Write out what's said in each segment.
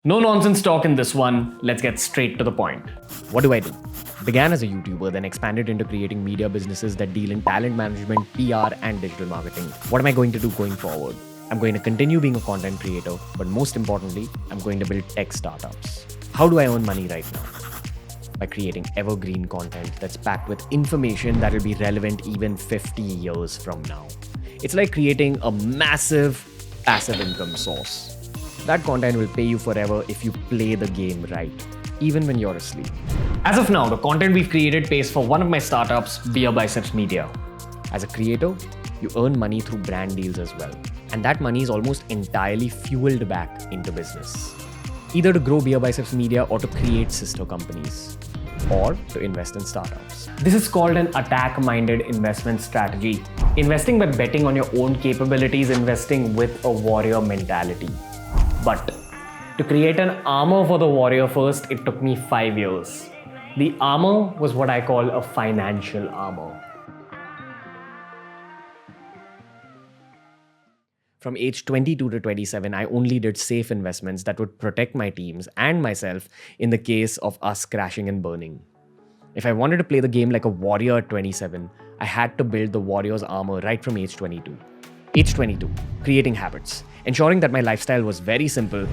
No nonsense talk in this one. Let's get straight to the point. What do I do? Began as a YouTuber, then expanded into creating media businesses that deal in talent management, PR, and digital marketing. What am I going to do going forward? I'm going to continue being a content creator, but most importantly, I'm going to build tech startups. How do I earn money right now? By creating evergreen content that's packed with information that will be relevant even 50 years from now. It's like creating a massive passive income source. That content will pay you forever if you play the game right, even when you're asleep. As of now, the content we've created pays for one of my startups, BeerBiceps Media. As a creator, you earn money through brand deals as well. And that money is almost entirely fueled back into business. Either to grow BeerBiceps Media or to create sister companies, or to invest in startups. This is called an attack-minded investment strategy. Investing by betting on your own capabilities, investing with a warrior mentality. But to create an armor for the warrior first, it took me 5 years. The armor was what I call a financial armor. From age 22 to 27, I only did safe investments that would protect my teams and myself in the case of us crashing and burning. If I wanted to play the game like a warrior at 27, I had to build the warrior's armor right from age 22. Age 22, creating habits. Ensuring that my lifestyle was very simple,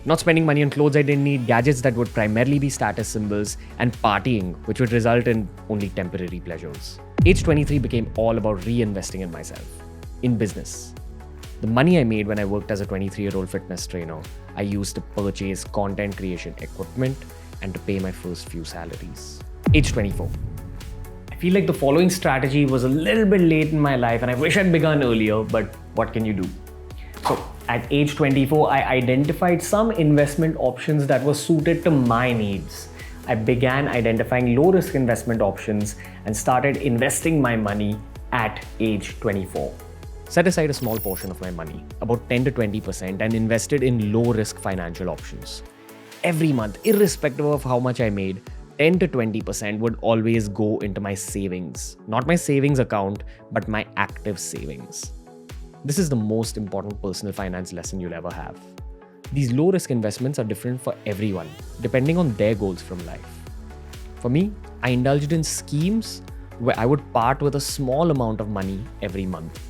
not spending money on clothes I didn't need, gadgets that would primarily be status symbols, and partying, which would result in only temporary pleasures. Age 23 became all about reinvesting in myself, in business. The money I made when I worked as a 23-year-old fitness trainer, I used to purchase content creation equipment and to pay my first few salaries. Age 24. I feel like the following strategy was a little bit late in my life and I wish I'd begun earlier, but what can you do? So at age 24, I identified some investment options that were suited to my needs. I began identifying low-risk investment options and started investing my money at age 24. Set aside a small portion of my money, about 10 to 20%, and invested in low-risk financial options. Every month, irrespective of how much I made, 10 to 20% would always go into my savings. Not my savings account, but my active savings. This is the most important personal finance lesson you'll ever have. These low-risk investments are different for everyone, depending on their goals from life. For me, I indulged in schemes where I would part with a small amount of money every month.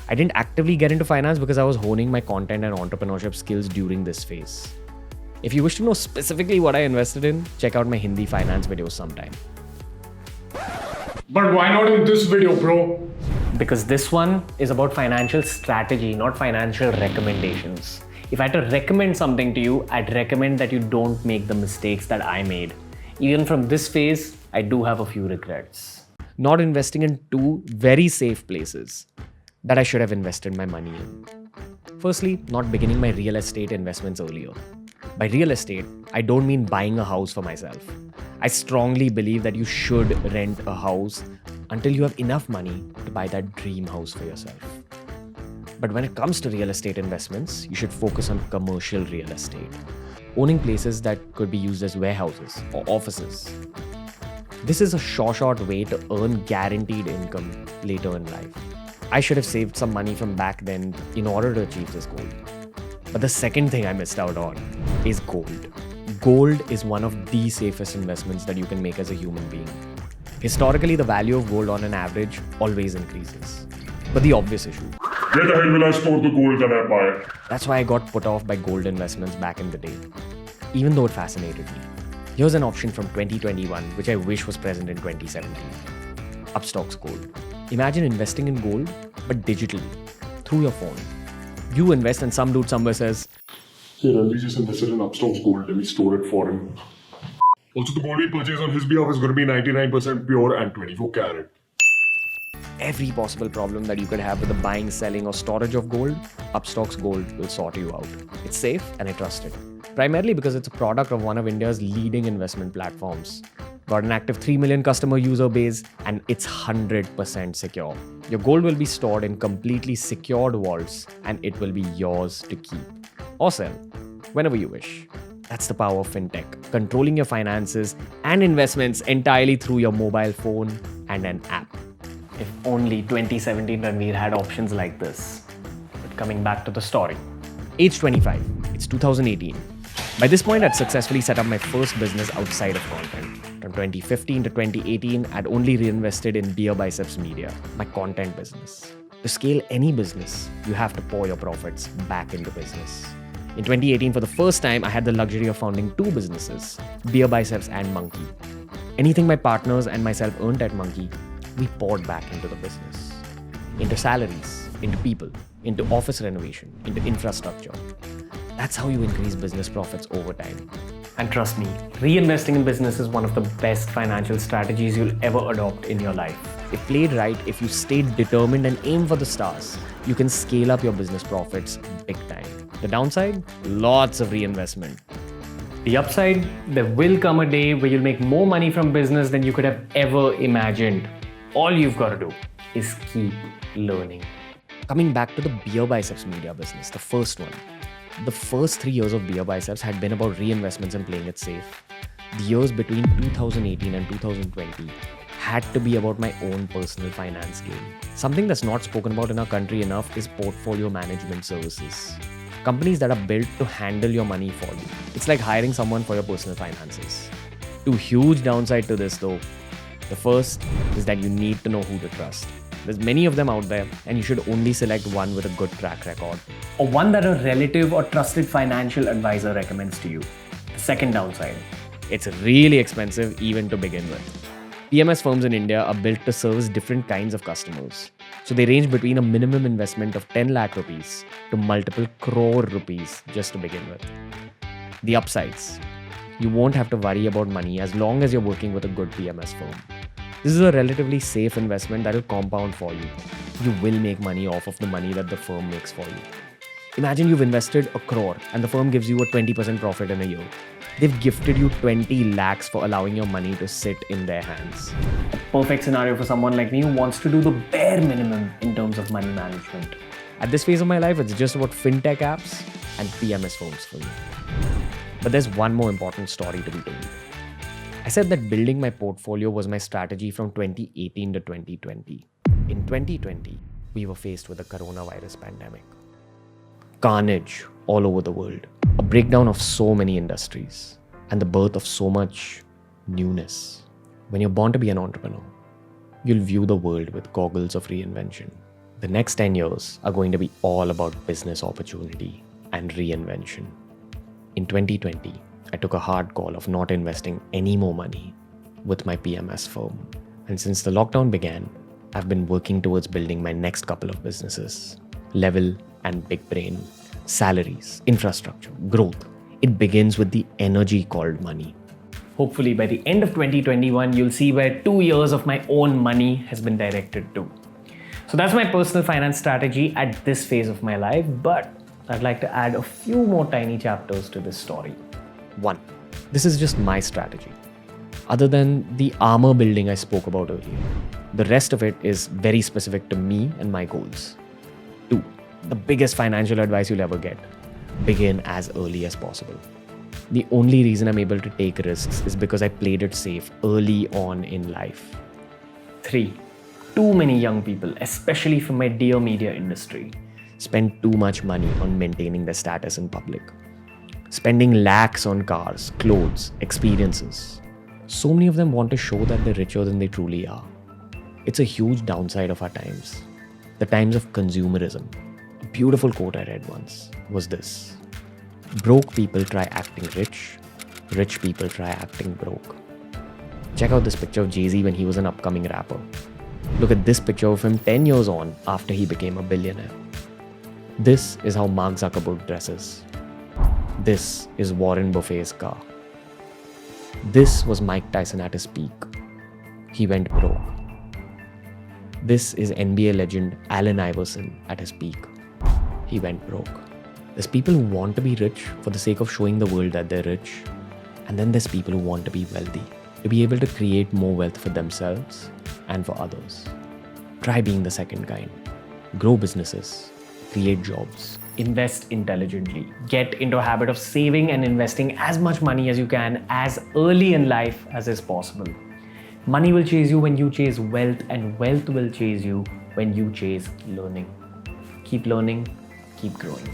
I didn't actively get into finance because I was honing my content and entrepreneurship skills during this phase. If you wish to know specifically what I invested in, check out my Hindi finance videos sometime. But why not in this video, bro? Because this one is about financial strategy, not financial recommendations. If I had to recommend something to you, I'd recommend that you don't make the mistakes that I made. Even from this phase, I do have a few regrets. Not investing in two very safe places that I should have invested my money in. Firstly, not beginning my real estate investments earlier. By real estate, I don't mean buying a house for myself. I strongly believe that you should rent a house until you have enough money to buy that dream house for yourself. But when it comes to real estate investments, you should focus on commercial real estate, owning places that could be used as warehouses or offices. This is a short way to earn guaranteed income later in life. I should have saved some money from back then in order to achieve this goal. But the second thing I missed out on is gold. Gold is one of the safest investments that you can make as a human being. Historically, the value of gold on an average always increases. But the obvious issue. Where the hell will I store the gold that I buy? That's why I got put off by gold investments back in the day, even though it fascinated me. Here's an option from 2021, which I wish was present in 2017. Upstox Gold. Imagine investing in gold, but digitally, through your phone. You invest and some dude somewhere says, Here, Ranveer just invested in Upstox Gold. Let me store it for him. Also, the gold he purchased on his behalf is going to be 99% pure and 24 karat. every possible problem that you could have with the buying, selling, or storage of gold, Upstox Gold will sort you out. It's safe and I trust it. Primarily because it's a product of one of India's leading investment platforms. Got an active 3 million customer user base and it's 100% secure. Your gold will be stored in completely secured vaults and it will be yours to keep or sell whenever you wish. That's the power of fintech, controlling your finances and investments entirely through your mobile phone and an app. If only 2017 Ranveer had options like this. But coming back to the story. Age 25, it's 2018. By this point, I'd successfully set up my first business outside of content. From 2015 to 2018, I'd only reinvested in BeerBiceps Media, my content business. To scale any business, you have to pour your profits back into business. In 2018, for the first time, I had the luxury of founding two businesses, BeerBiceps and Monkey. Anything my partners and myself earned at Monkey, we poured back into the business. Into salaries, into people, into office renovation, into infrastructure. That's how you increase business profits over time. And trust me, reinvesting in business is one of the best financial strategies you'll ever adopt in your life. If played right, if you stay determined and aim for the stars, you can scale up your business profits big time. The downside? Lots of reinvestment. The upside, there will come a day where you'll make more money from business than you could have ever imagined. All you've got to do is keep learning. Coming back to the BeerBiceps Media business, the first one. The first 3 years of BeerBiceps had been about reinvestments and playing it safe. The years between 2018 and 2020 had to be about my own personal finance game. Something that's not spoken about in our country enough is portfolio management services. Companies that are built to handle your money for you. It's like hiring someone for your personal finances. Two huge downsides to this though. The first is that you need to know who to trust. There's many of them out there and you should only select one with a good track record. Or one that a relative or trusted financial advisor recommends to you. The second downside. It's really expensive even to begin with. PMS firms in India are built to service different kinds of customers. So they range between a minimum investment of 10 lakh rupees to multiple crore rupees just to begin with. The upsides. You won't have to worry about money as long as you're working with a good PMS firm. This is a relatively safe investment that will compound for you. You will make money off of the money that the firm makes for you. Imagine you've invested 1 crore and the firm gives you a 20% profit in a year. They've gifted you 20 lakhs for allowing your money to sit in their hands. A perfect scenario for someone like me who wants to do the bare minimum in terms of money management. At this phase of my life, it's just about fintech apps and PMS firms for me. But there's one more important story to be told. I said that building my portfolio was my strategy from 2018 to 2020. In 2020, we were faced with the coronavirus pandemic. Carnage all over the world. A breakdown of so many industries. And the birth of so much newness. When you're born to be an entrepreneur, you'll view the world with goggles of reinvention. The next 10 years are going to be all about business opportunity and reinvention. In 2020, I took a hard call of not investing any more money with my PMS firm. And since the lockdown began, I've been working towards building my next couple of businesses. Level and Big Brain, salaries, infrastructure, growth. It begins with the energy called money. Hopefully by the end of 2021, you'll see where 2 years of my own money has been directed to. So that's my personal finance strategy at this phase of my life, but I'd like to add a few more tiny chapters to this story. 1. This is just my strategy. Other than the armor building I spoke about earlier, the rest of it is very specific to me and my goals. 2. The biggest financial advice you'll ever get. Begin as early as possible. The only reason I'm able to take risks is because I played it safe early on in life. 3. Too many young people, especially from my dear media industry, spend too much money on maintaining their status in public. Spending lakhs on cars, clothes, experiences. So many of them want to show that they're richer than they truly are. It's a huge downside of our times. The times of consumerism. A beautiful quote I read once was this: broke people try acting rich, rich people try acting broke. Check out this picture of Jay-Z when he was an upcoming rapper. Look at this picture of him 10 years on after he became a billionaire. This is how Mark Zuckerberg dresses. This is Warren Buffett's car. This was Mike Tyson at his peak. He went broke. This is NBA legend Allen Iverson at his peak. He went broke. There's people who want to be rich for the sake of showing the world that they're rich. And then there's people who want to be wealthy, to be able to create more wealth for themselves and for others. Try being the second kind. Grow businesses. Create jobs. Invest intelligently. Get into a habit of saving and investing as much money as you can as early in life as is possible. Money will chase you when you chase wealth, and wealth will chase you when you chase learning. Keep learning, keep growing.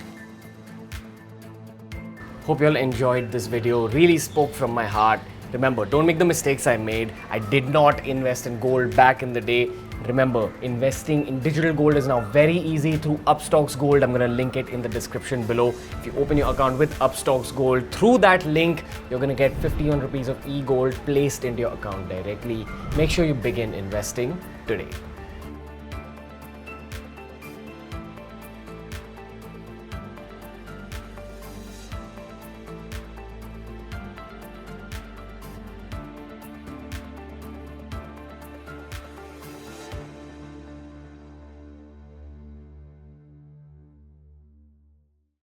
Hope you all enjoyed this video. Really spoke from my heart. Remember, don't make the mistakes I made. I did not invest in gold back in the day. Remember, investing in digital gold is now very easy through Upstox Gold. I'm going to link it in the description below. If you open your account with Upstox Gold, through that link, you're going to get 51 rupees of e-gold placed into your account directly. Make sure you begin investing today.